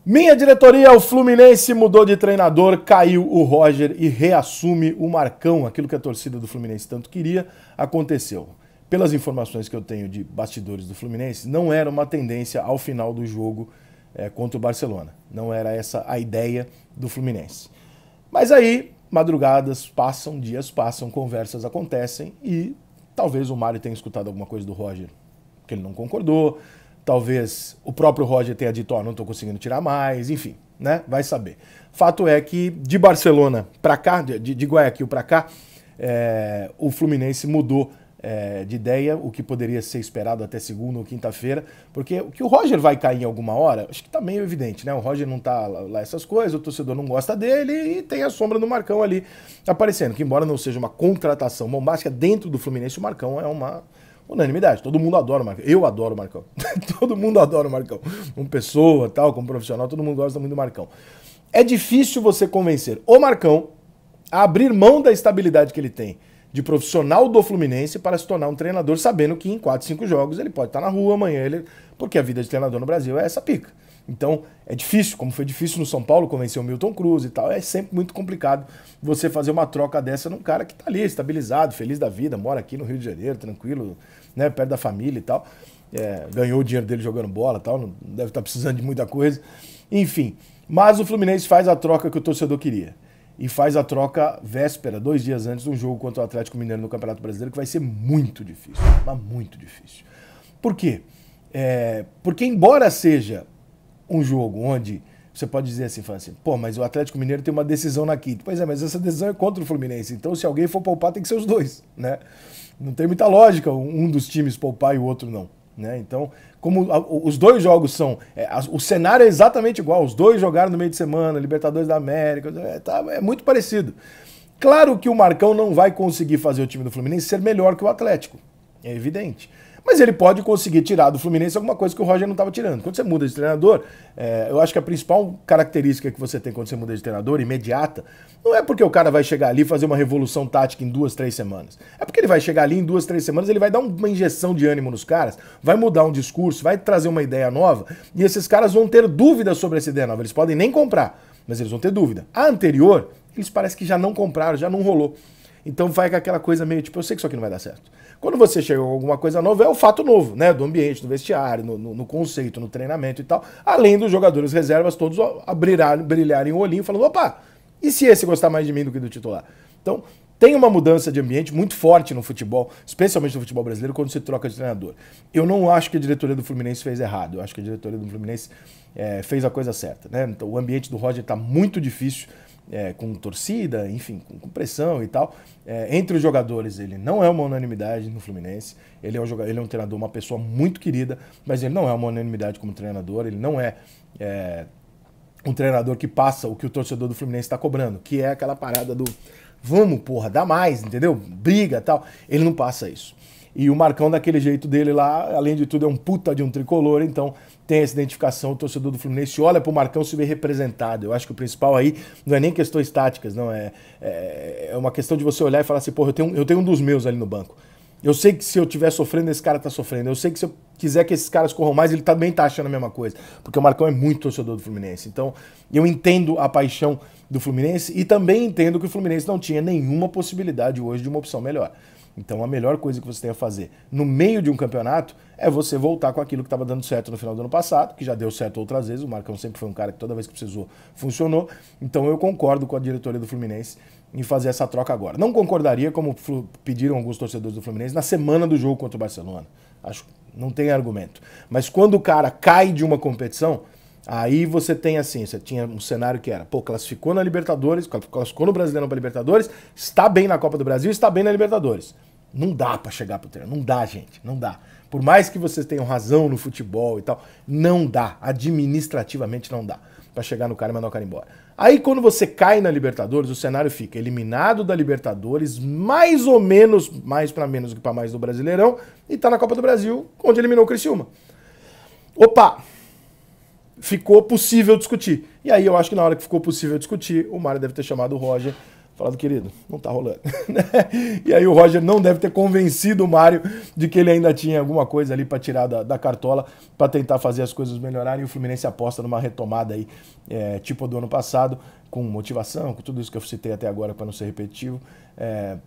Minha diretoria, o Fluminense mudou de treinador, caiu o Roger e reassume o Marcão. Aquilo que a torcida do Fluminense tanto queria, aconteceu. Pelas informações que eu tenho de bastidores do Fluminense, não era uma tendência ao final do jogo contra o Barcelona. Não era essa a ideia do Fluminense. Mas aí, madrugadas passam, dias passam, conversas acontecem e talvez o Mário tenha escutado alguma coisa do Roger que ele não concordou. Talvez o próprio Roger tenha dito, não estou conseguindo tirar mais, enfim, né? Vai saber. Fato é que de Barcelona para cá, de Guayaquil para cá, o Fluminense mudou de ideia, o que poderia ser esperado até segunda ou quinta-feira, porque o que o Roger vai cair em alguma hora, acho que tá meio evidente, né? O Roger não tá lá essas coisas, o torcedor não gosta dele e tem a sombra do Marcão ali aparecendo, que embora não seja uma contratação bombástica, dentro do Fluminense o Marcão é uma unanimidade, todo mundo adora o Marcão. Eu adoro o Marcão. Todo mundo adora o Marcão. Como pessoa, tal, como profissional, todo mundo gosta muito do Marcão. É difícil você convencer o Marcão a abrir mão da estabilidade que ele tem de profissional do Fluminense para se tornar um treinador, sabendo que em 4, 5 jogos ele pode estar na rua amanhã, porque a vida de treinador no Brasil é essa pica. Então, é difícil, como foi difícil no São Paulo convencer o Milton Cruz e tal, é sempre muito complicado você fazer uma troca dessa num cara que tá ali, estabilizado, feliz da vida, mora aqui no Rio de Janeiro, tranquilo, né, perto da família e tal, ganhou o dinheiro dele jogando bola e tal, não deve estar precisando de muita coisa, enfim. Mas o Fluminense faz a troca que o torcedor queria. E faz a troca véspera, 2 dias antes do jogo contra o Atlético Mineiro no Campeonato Brasileiro, que vai ser muito difícil, mas muito difícil. Por quê? Porque embora seja um jogo onde você pode dizer assim, pô, mas o Atlético Mineiro tem uma decisão na quinta. Pois é, mas essa decisão é contra o Fluminense. Então, se alguém for poupar, tem que ser os dois, né? Não tem muita lógica um dos times poupar e o outro não, né? Então, como os dois jogos são... o cenário é exatamente igual. Os dois jogaram no meio de semana, Libertadores da América, é muito parecido. Claro que o Marcão não vai conseguir fazer o time do Fluminense ser melhor que o Atlético. É evidente. Mas ele pode conseguir tirar do Fluminense alguma coisa que o Roger não estava tirando. Quando você muda de treinador, eu acho que a principal característica que você tem quando você muda de treinador, imediata, não é porque o cara vai chegar ali e fazer uma revolução tática em 2, 3 semanas. É porque ele vai chegar ali em 2, 3 semanas, ele vai dar uma injeção de ânimo nos caras, vai mudar um discurso, vai trazer uma ideia nova, e esses caras vão ter dúvidas sobre essa ideia nova. Eles podem nem comprar, mas eles vão ter dúvida. A anterior, eles parecem que já não compraram, já não rolou. Então vai com aquela coisa meio tipo, eu sei que isso aqui não vai dar certo. Quando você chega com alguma coisa nova, é o fato novo, né? Do ambiente, do vestiário, no conceito, no treinamento e tal. Além dos jogadores reservas todos brilharem o olhinho, falando, opa, e se esse gostar mais de mim do que do titular? Então, tem uma mudança de ambiente muito forte no futebol, especialmente no futebol brasileiro, quando se troca de treinador. Eu não acho que a diretoria do Fluminense fez errado. Eu acho que a diretoria do Fluminense fez a coisa certa, né? Então, o ambiente do Roger está muito difícil, com torcida, enfim, com pressão e tal. Entre os jogadores, ele não é uma unanimidade no Fluminense. Ele é um treinador, uma pessoa muito querida, mas ele não é uma unanimidade como treinador. Ele não é um treinador que passa o que o torcedor do Fluminense está cobrando, que é aquela parada do vamos, porra, dá mais, entendeu? Briga e tal. Ele não passa isso. E o Marcão, daquele jeito dele lá, além de tudo, é um puta de um tricolor, então tem essa identificação, o torcedor do Fluminense olha pro Marcão se vê representado. Eu acho que o principal aí não é nem questões táticas, não, é uma questão de você olhar e falar assim, porra, eu tenho um dos meus ali no banco. Eu sei que se eu estiver sofrendo, esse cara tá sofrendo. Eu sei que se eu quiser que esses caras corram mais, ele também tá achando a mesma coisa. Porque o Marcão é muito torcedor do Fluminense. Então, eu entendo a paixão do Fluminense e também entendo que o Fluminense não tinha nenhuma possibilidade hoje de uma opção melhor. Então a melhor coisa que você tem a fazer no meio de um campeonato é você voltar com aquilo que estava dando certo no final do ano passado, que já deu certo outras vezes. O Marcão sempre foi um cara que toda vez que precisou, funcionou. Então eu concordo com a diretoria do Fluminense em fazer essa troca agora. Não concordaria, como pediram alguns torcedores do Fluminense, na semana do jogo contra o Barcelona. Acho que não tem argumento. Mas quando o cara cai de uma competição, aí você tem assim, você tinha um cenário que era, classificou na Libertadores, classificou no Brasileirão para Libertadores, está bem na Copa do Brasil, está bem na Libertadores. Não dá pra chegar pro treino, não dá, gente, não dá. Por mais que vocês tenham razão no futebol e tal, não dá, administrativamente não dá pra chegar no cara e mandar o cara embora. Aí quando você cai na Libertadores, o cenário fica eliminado da Libertadores, mais ou menos, mais pra menos do que pra mais do Brasileirão, e tá na Copa do Brasil, onde eliminou o Criciúma. Opa! Ficou possível discutir. E aí eu acho que na hora que ficou possível discutir, o Mário deve ter chamado o Roger Falado, querido, não tá rolando. E aí o Roger não deve ter convencido o Mário de que ele ainda tinha alguma coisa ali para tirar da cartola, para tentar fazer as coisas melhorarem. E o Fluminense aposta numa retomada aí, tipo do ano passado, com motivação, com tudo isso que eu citei até agora para não ser repetitivo,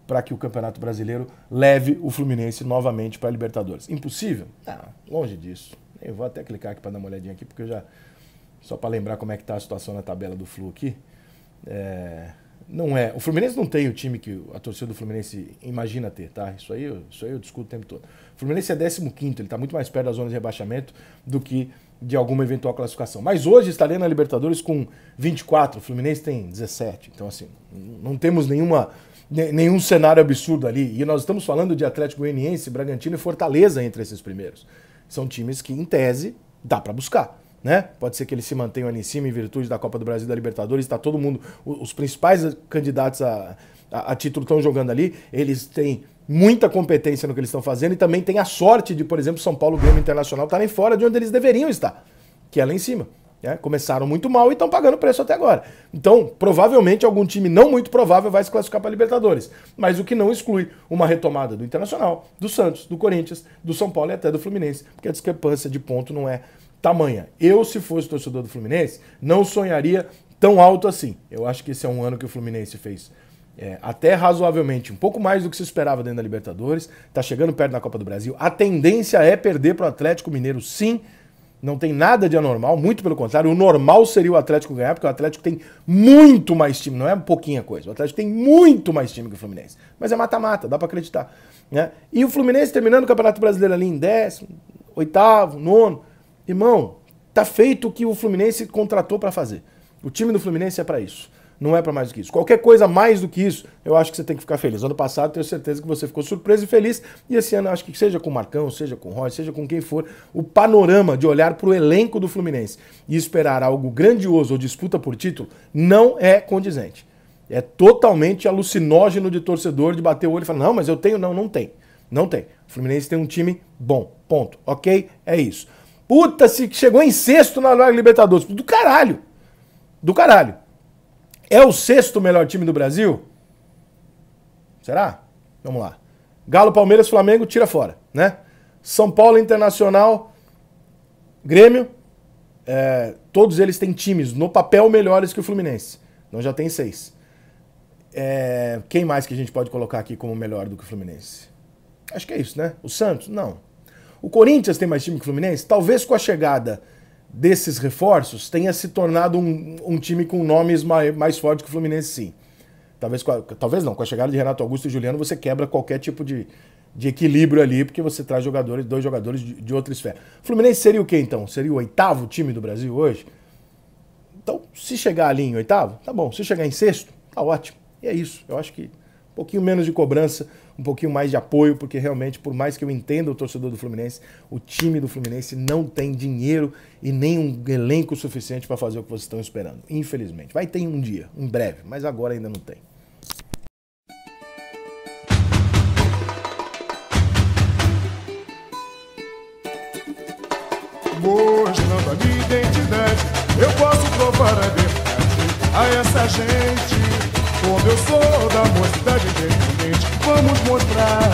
para que o Campeonato Brasileiro leve o Fluminense novamente para a Libertadores. Impossível? Não, longe disso. Eu vou até clicar aqui para dar uma olhadinha aqui, porque eu já... Só para lembrar como é que tá a situação na tabela do Flu aqui. Não é. O Fluminense não tem o time que a torcida do Fluminense imagina ter, tá? Isso aí eu discuto o tempo todo. O Fluminense é 15º, ele está muito mais perto da zona de rebaixamento do que de alguma eventual classificação. Mas hoje estaria na Libertadores com 24, o Fluminense tem 17. Então, assim, não temos nenhum cenário absurdo ali. E nós estamos falando de Atlético Goianiense, Bragantino e Fortaleza entre esses primeiros. São times que, em tese, dá para buscar. Né? Pode ser que eles se mantenham ali em cima em virtude da Copa do Brasil e da Libertadores, está todo mundo, os principais candidatos a título estão jogando ali, eles têm muita competência no que eles estão fazendo e também tem a sorte de, por exemplo, São Paulo, Grêmio Internacional estarem fora de onde eles deveriam estar, que é lá em cima. Né? Começaram muito mal e estão pagando preço até agora. Então, provavelmente, algum time não muito provável vai se classificar para a Libertadores, mas o que não exclui uma retomada do Internacional, do Santos, do Corinthians, do São Paulo e até do Fluminense, porque a discrepância de ponto não é tamanha. Eu, se fosse torcedor do Fluminense, não sonharia tão alto assim. Eu acho que esse é um ano que o Fluminense fez até razoavelmente, um pouco mais do que se esperava dentro da Libertadores, tá chegando perto da Copa do Brasil. A tendência é perder para o Atlético Mineiro, sim. Não tem nada de anormal, muito pelo contrário. O normal seria o Atlético ganhar, porque o Atlético tem muito mais time, não é pouquinha coisa. O Atlético tem muito mais time que o Fluminense. Mas é mata-mata, dá para acreditar. Né? E o Fluminense terminando o Campeonato Brasileiro ali em 10º, 8º, 9º. Irmão, tá feito o que o Fluminense contratou para fazer. O time do Fluminense é para isso. Não é para mais do que isso. Qualquer coisa mais do que isso, eu acho que você tem que ficar feliz. Ano passado, tenho certeza que você ficou surpreso e feliz. E esse ano, acho que seja com o Marcão, seja com o Roy, seja com quem for, o panorama de olhar para o elenco do Fluminense e esperar algo grandioso ou disputa por título não é condizente. É totalmente alucinógeno de torcedor de bater o olho e falar, não, mas eu tenho. Não, não tem. Não tem. O Fluminense tem um time bom. Ponto. Ok? É isso. Puta, se chegou em sexto na Libertadores. Do caralho. Do caralho. É o 6º melhor time do Brasil? Será? Vamos lá. Galo, Palmeiras, Flamengo, tira fora, né? São Paulo, Internacional, Grêmio, todos eles têm times no papel melhores que o Fluminense. Então já tem 6. Quem mais que a gente pode colocar aqui como melhor do que o Fluminense? Acho que é isso, né? O Santos? Não. O Corinthians tem mais time que o Fluminense? Talvez com a chegada desses reforços tenha se tornado um time com nomes mais fortes que o Fluminense, sim. Talvez não, com a chegada de Renato Augusto e Juliano você quebra qualquer tipo de equilíbrio ali, porque você traz dois jogadores de outra esfera. O Fluminense seria o quê, então? Seria o 8º time do Brasil hoje? Então, se chegar ali em 8º, tá bom. Se chegar em 6º, tá ótimo. E é isso. Eu acho que um pouquinho menos de cobrança, um pouquinho mais de apoio, porque realmente, por mais que eu entenda o torcedor do Fluminense, o time do Fluminense não tem dinheiro e nem um elenco suficiente para fazer o que vocês estão esperando. Infelizmente. Vai ter um dia, em breve, mas agora ainda não tem. Mostrando a minha identidade, eu posso provar a verdade a essa gente. Como eu sou da mocidade independente, vamos mostrar